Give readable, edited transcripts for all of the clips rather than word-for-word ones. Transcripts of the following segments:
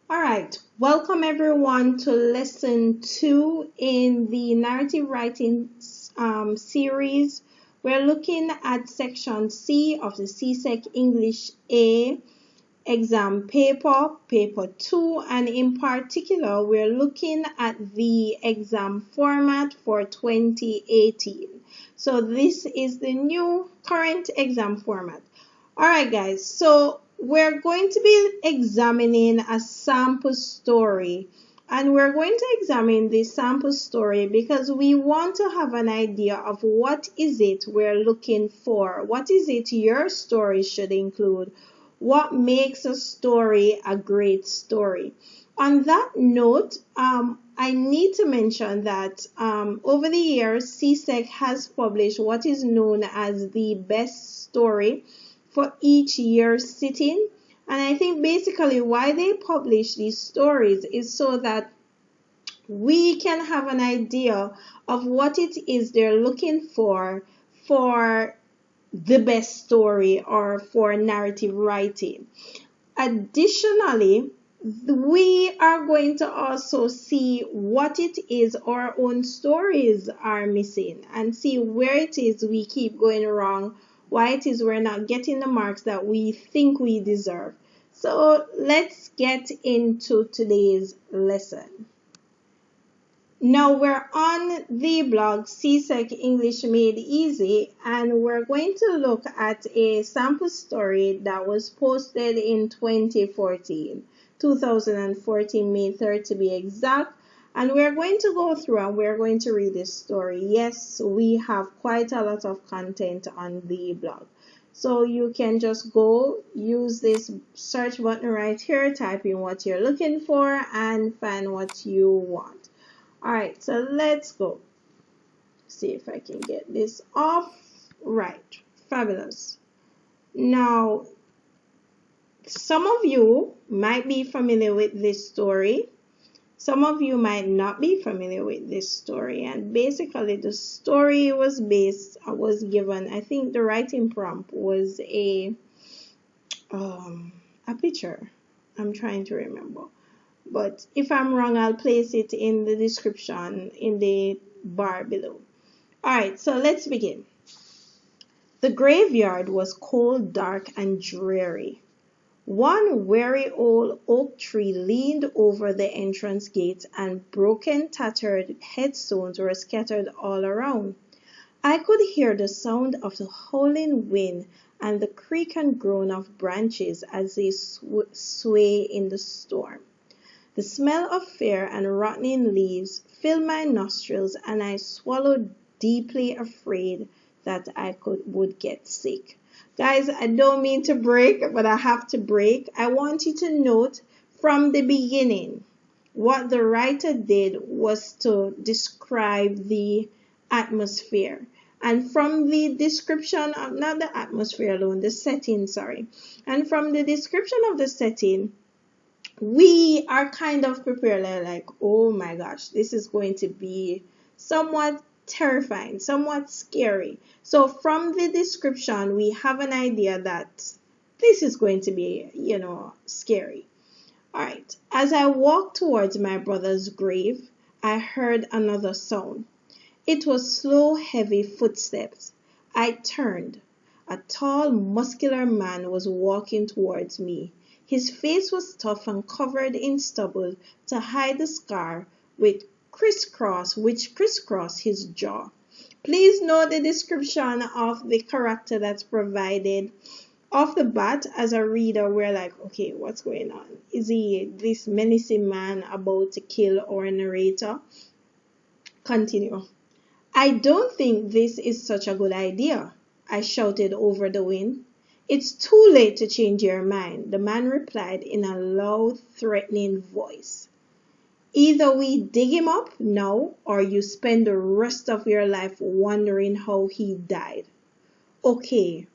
All right, welcome everyone to lesson 2 in the narrative writing series. We're looking at section C of the CSEC English A exam paper 2, and in particular, we're looking at the exam format for 2018. So this is the new current exam format. All right, guys, so we're going to be examining a sample story, and we're going to examine this sample story because we want to have an idea of what is it we're looking for. What is it your story should include? What makes a story a great story? On that note, I need to mention that over the years, CSEC has published what is known as the best story for each year's sitting. And I think basically why they publish these stories is so that we can have an idea of what it is they're looking for the best story or for narrative writing. Additionally, we are going to also see what it is our own stories are missing and see where it is we keep going wrong, why it is we're not getting the marks that we think we deserve. So let's get into today's lesson. Now we're on the blog CSEC English Made Easy, and we're going to look at a sample story that was posted in 2014, May 3rd to be exact. And we're going to go through and we're going to read this story. Yes, we have quite a lot of content on the blog. So you can just go use this search button right here, type in what you're looking for, and find what you want. All right, so let's go. See if I can get this off. Right, fabulous. Now, some of you might be familiar with this story. Some of you might not be familiar with this story. And basically, the story was given, I think the writing prompt was a picture. I'm trying to remember. But if I'm wrong, I'll place it in the description in the bar below. All right, so let's begin. The graveyard was cold, dark, and dreary. One weary old oak tree leaned over the entrance gate, and broken, tattered headstones were scattered all around. I could hear the sound of the howling wind and the creak and groan of branches as they sway in the storm. The smell of fear and rotting leaves filled my nostrils, and I swallowed deeply, afraid that I would get sick. Guys, I don't mean to break, but I have to break. I want you to note from the beginning, what the writer did was to describe the atmosphere. And from the description of, not the atmosphere alone, the setting, sorry. And from the description of the setting, we are kind of prepared like, oh my gosh, this is going to be somewhat terrifying, somewhat scary. So from the description, we have an idea that this is going to be, scary. All right. As I walked towards my brother's grave, I heard another sound. It was slow, heavy footsteps. I turned. A tall, muscular man was walking towards me. His face was tough and covered in stubble to hide the scar which crisscrossed his jaw. Please note the description of the character that's provided. Off the bat, as a reader, we're like, okay, what's going on? Is he this menacing man about to kill our narrator? Continue. I don't think this is such a good idea, I shouted over the wind. It's too late to change your mind, the man replied in a loud, threatening voice. Either we dig him up now, or you spend the rest of your life wondering how he died. Okay,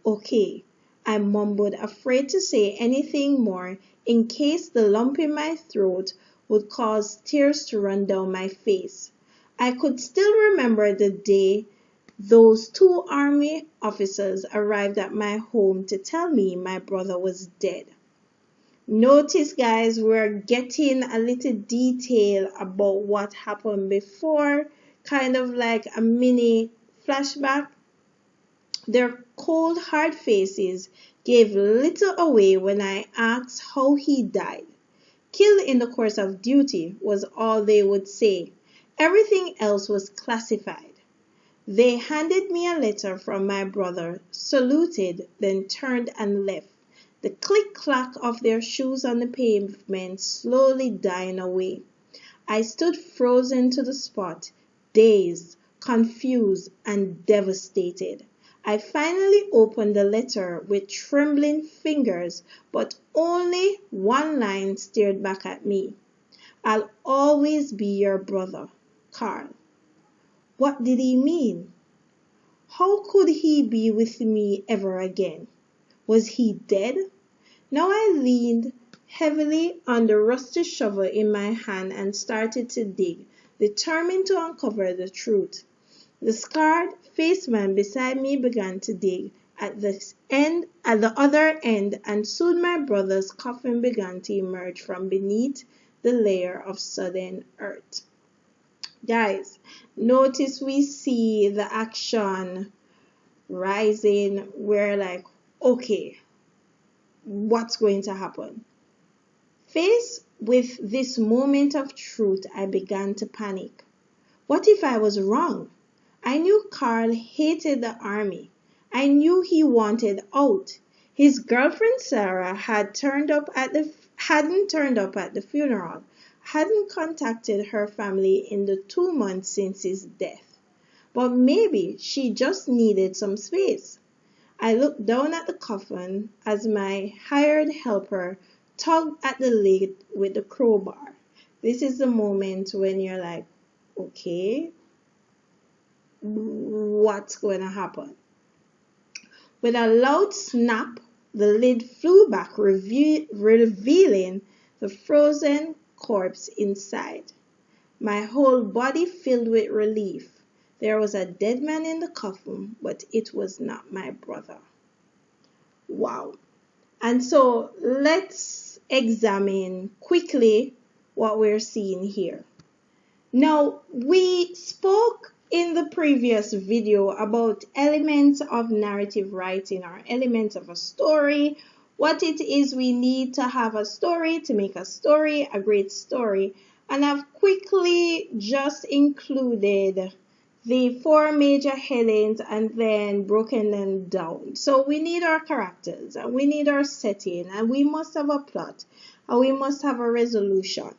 I mumbled, afraid to say anything more in case the lump in my throat would cause tears to run down my face. I could still remember the day those two army officers arrived at my home to tell me my brother was dead. Notice, guys, we're getting a little detail about what happened before, kind of like a mini flashback. Their cold, hard faces gave little away when I asked how he died. Killed in the course of duty was all they would say. Everything else was classified. They handed me a letter from my brother, saluted, then turned and left, the click-clack of their shoes on the pavement slowly dying away. I stood frozen to the spot, dazed, confused, and devastated. I finally opened the letter with trembling fingers, but only one line stared back at me. I'll always be your brother, Carl. What did he mean? How could he be with me ever again? Was he dead? Now I leaned heavily on the rusty shovel in my hand and started to dig, determined to uncover the truth. The scarred-faced man beside me began to dig at the other end, and soon my brother's coffin began to emerge from beneath the layer of sodden earth. Guys, notice we see the action rising. We're like, okay, what's going to happen? Faced with this moment of truth, I began to panic. What if I was wrong? I knew Carl hated the army. I knew he wanted out. His girlfriend Sarah hadn't turned up at the funeral, hadn't contacted her family in the 2 months since his death. But maybe she just needed some space. I looked down at the coffin as my hired helper tugged at the lid with the crowbar. This is the moment when you're like, okay, what's going to happen? With a loud snap, the lid flew back, revealing the frozen corpse inside. My whole body filled with relief. There was a dead man in the coffin, but it was not my brother. Wow. And so let's examine quickly what we're seeing here. Now, we spoke in the previous video about elements of narrative writing, or elements of a story, what it is we need to have a story to make a story, a great story. And I've quickly just included the 4 major headings and then broken them down. So we need our characters, and we need our setting, and we must have a plot, and we must have a resolution.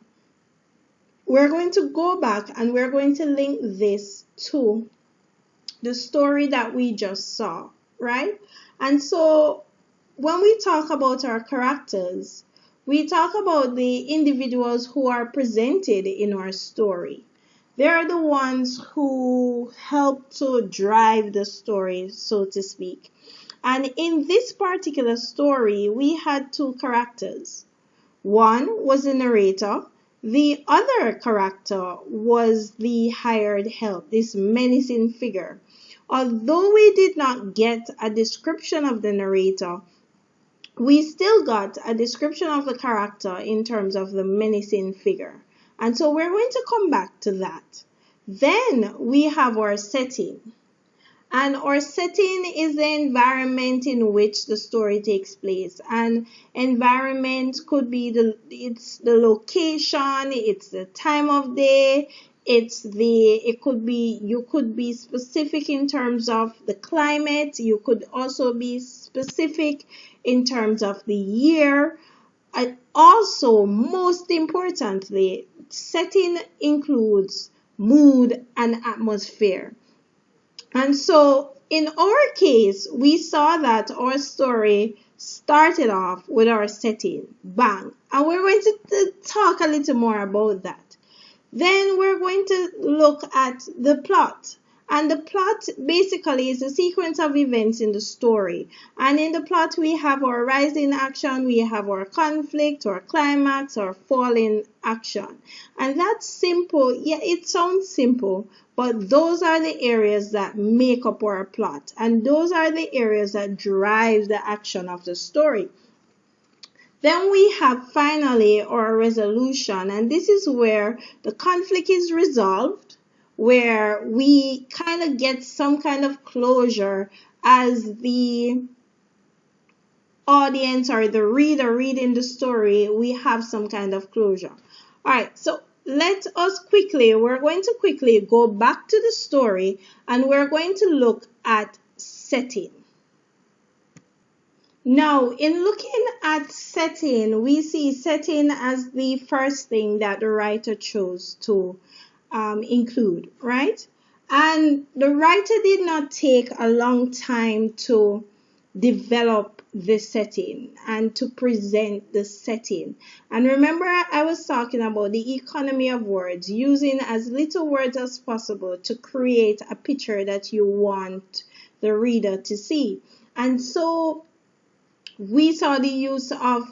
We're going to go back and we're going to link this to the story that we just saw, right? And so when we talk about our characters, we talk about the individuals who are presented in our story. They're the ones who help to drive the story, so to speak. And in this particular story, we had 2 characters. One was the narrator. The other character was the hired help, this menacing figure. Although we did not get a description of the narrator, we still got a description of the character in terms of the menacing figure. And so we're going to come back to that. Then we have our setting. And our setting is the environment in which the story takes place. And environment could be it's the location, it's the time of day, you could be specific in terms of the climate, you could also be specific in terms of the year. And also, most importantly, setting includes mood and atmosphere. And so in our case, we saw that our story started off with our setting, bang. And we're going to talk a little more about that. Then we're going to look at the plot. And the plot basically is a sequence of events in the story. And in the plot, we have our rising action, we have our conflict, our climax, our falling action. And that's simple. Yeah, it sounds simple, but those are the areas that make up our plot. And those are the areas that drive the action of the story. Then we have finally our resolution, and this is where the conflict is resolved, where we kind of get some kind of closure as the audience or the reader reading the story. We have some kind of closure. All right, so we're going to quickly go back to the story, and we're going to look at setting. Now, in looking at setting, we see setting as the first thing that the writer chose to include, right? And the writer did not take a long time to develop the setting and to present the setting. And remember, I was talking about the economy of words, using as little words as possible to create a picture that you want the reader to see. And so we saw the use of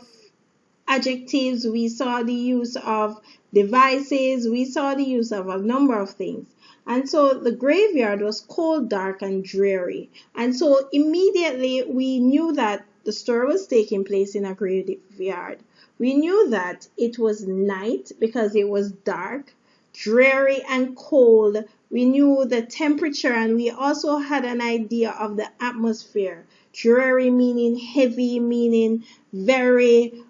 adjectives, we saw the use of devices, we saw the use of a number of things. And so the graveyard was cold, dark, and dreary. And so immediately we knew that the story was taking place in a graveyard. We knew that it was night because it was dark, dreary, and cold. We knew the temperature, and we also had an idea of the atmosphere. Dreary meaning heavy, meaning very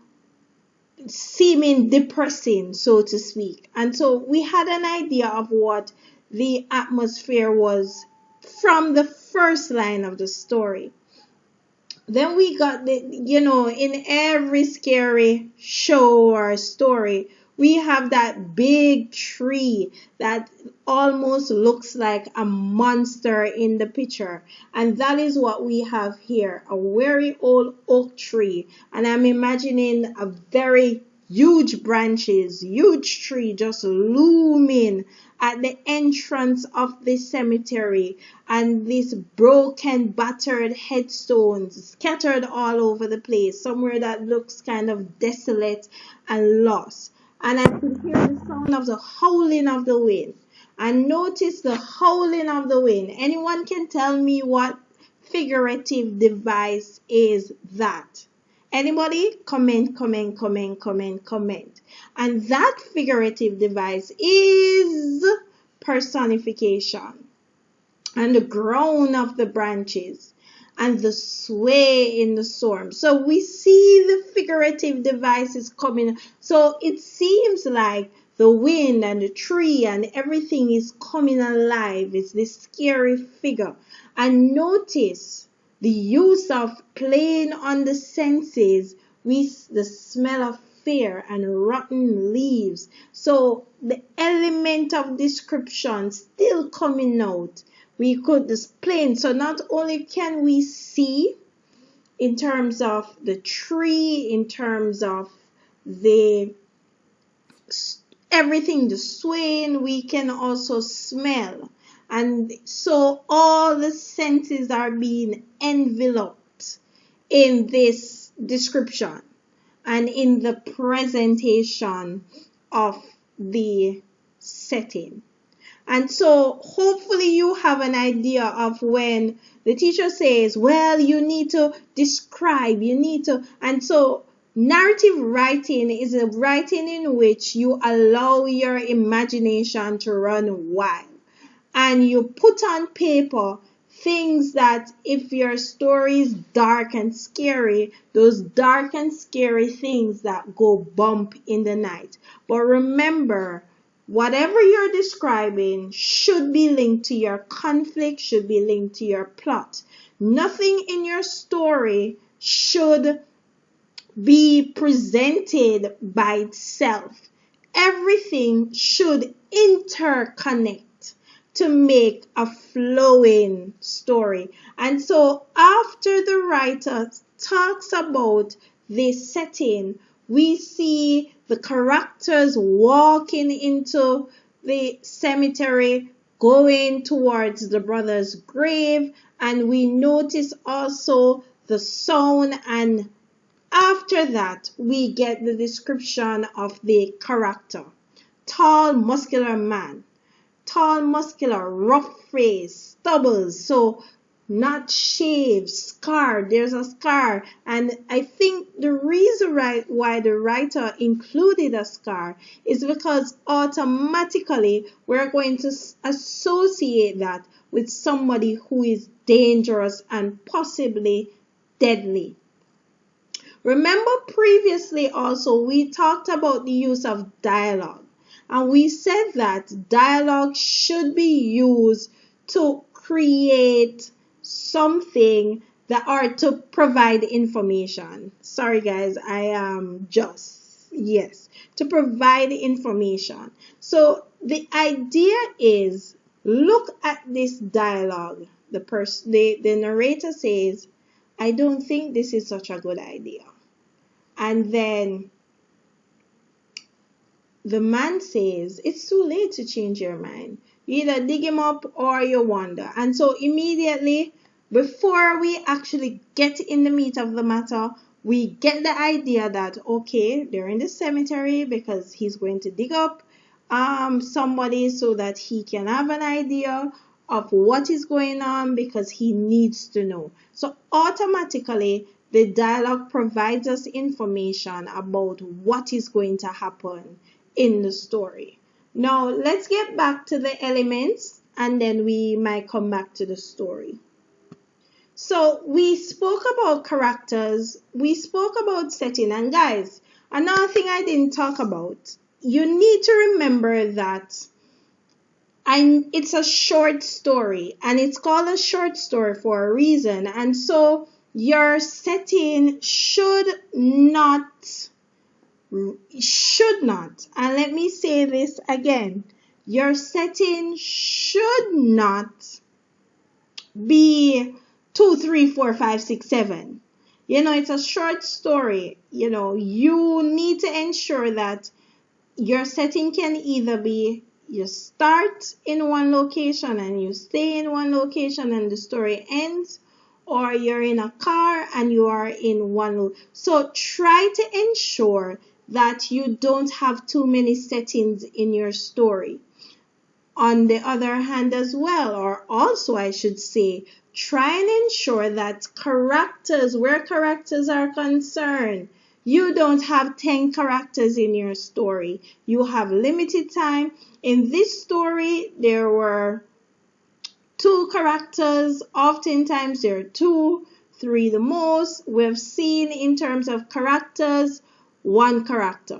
seeming depressing, so to speak. And so we had an idea of what the atmosphere was from the first line of the story. Then we got in every scary show or story, we have that big tree that almost looks like a monster in the picture. And that is what we have here, a very old oak tree. And I'm imagining a very huge branches, huge tree just looming at the entrance of the cemetery, and these broken, battered headstones scattered all over the place, somewhere that looks kind of desolate and lost. And I could hear the sound of the howling of the wind. And notice the howling of the wind. Anyone can tell me what figurative device is that? Anybody? Comment. And that figurative device is personification. And the groan of the branches and the sway in the storm. So we see the figurative devices coming. So it seems like the wind and the tree and everything is coming alive. It's this scary figure. And notice the use of playing on the senses with the smell of fear and rotten leaves. So the element of description still coming out. We could explain. So not only can we see in terms of the tree, in terms of the everything, the swaying, we can also smell. And so all the senses are being enveloped in this description and in the presentation of the setting. And so hopefully you have an idea of when the teacher says, well, you need to describe, and so narrative writing is a writing in which you allow your imagination to run wild. And you put on paper things that, if your story is dark and scary, those dark and scary things that go bump in the night. But remember, whatever you're describing should be linked to your conflict, should be linked to your plot. Nothing in your story should be presented by itself. Everything should interconnect to make a flowing story. And so after the writer talks about this setting, we see the characters walking into the cemetery, going towards the brother's grave, and we notice also the sound, and after that we get the description of the character. Tall, muscular man. Tall, muscular, rough face, stubbles. So not shave, scar. There's a scar. And I think the reason why the writer included a scar is because automatically we're going to associate that with somebody who is dangerous and possibly deadly. Remember previously also we talked about the use of dialogue, and we said that dialogue should be used to create something that or to provide information. Sorry guys, I am to provide information. So the idea is, look at this dialogue. The narrator says, I don't think this is such a good idea. And then the man says, it's too late to change your mind. You either dig him up or you wander. And so immediately, before we actually get in the meat of the matter, we get the idea that, okay, they're in the cemetery because he's going to dig up somebody so that he can have an idea of what is going on because he needs to know. So automatically, the dialogue provides us information about what is going to happen in the story. Now, let's get back to the elements and then we might come back to the story. So, we spoke about characters, we spoke about setting, and guys, another thing I didn't talk about, you need to remember that it's a short story, and it's called a short story for a reason. And so your setting should not, and let me say this again, your setting should not be 2, 3, 4, 5, 6, 7. It's a short story. You need to ensure that your setting can either be you start in one location and you stay in one location and the story ends, or you're in a car and you are in one. So try to ensure that you don't have too many settings in your story. On the other hand as well, or also I should say, try and ensure that where characters are concerned, you don't have 10 characters in your story. You have limited time. In this story, there were 2 characters. Oftentimes, there are 2, 3 the most. We've seen in terms of characters, 1 character.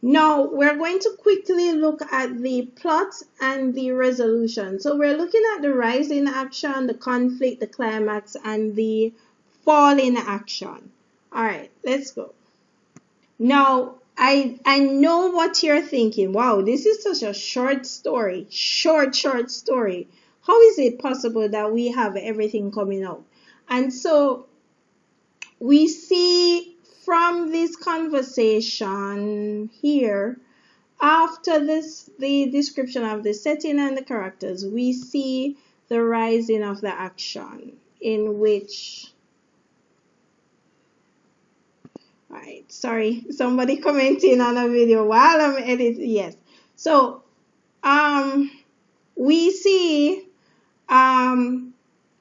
Now, we're going to quickly look at the plot and the resolution. So, we're looking at the rise in action, the conflict, the climax, and the fall in action. All right, let's go. Now, I know what you're thinking. Wow, this is such a short story. Short story. How is it possible that we have everything coming out? And so we see from this conversation here, after the description of the setting and the characters, we see the rising of the action in which... Alright, sorry, somebody commenting on a video while I'm editing. Yes. So, we see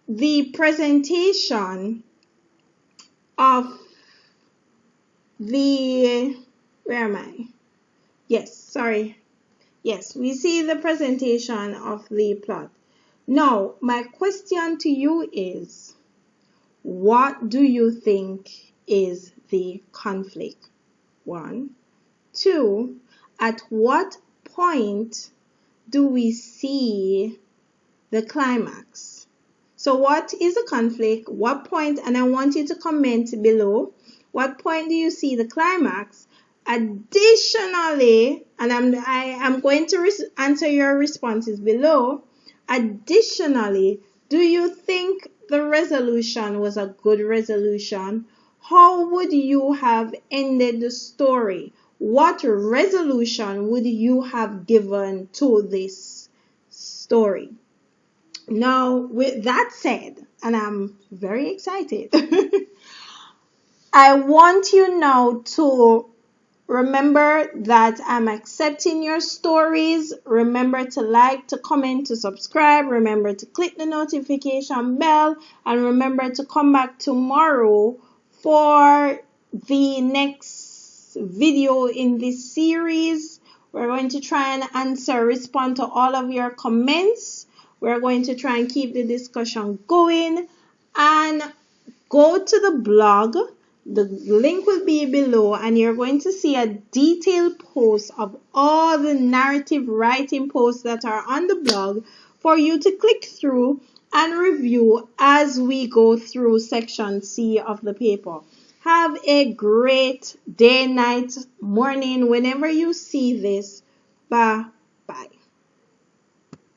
the presentation of the, where am I? Yes, sorry. Yes, we see the presentation of the plot. Now, my question to you is, what do you think is the conflict? 1. 2, at what point do we see the climax? So what is the conflict? What point? And I want you to comment below. What point do you see the climax? Additionally, and I am going to answer your responses below. Additionally, do you think the resolution was a good resolution? How would you have ended the story? What resolution would you have given to this story? Now, with that said, and I'm very excited, I want you now to Remember that I'm accepting your stories. Remember to like, to comment, to subscribe. Remember to click the notification bell. And remember to come back tomorrow for the next video in this series. We're going to try and respond to all of your comments. We're going to try and keep the discussion going. And go to the blog. The link will be below, and you're going to see a detailed post of all the narrative writing posts that are on the blog for you to click through and review as we go through section C of the paper. Have a great day, night, morning, whenever you see this. Bye.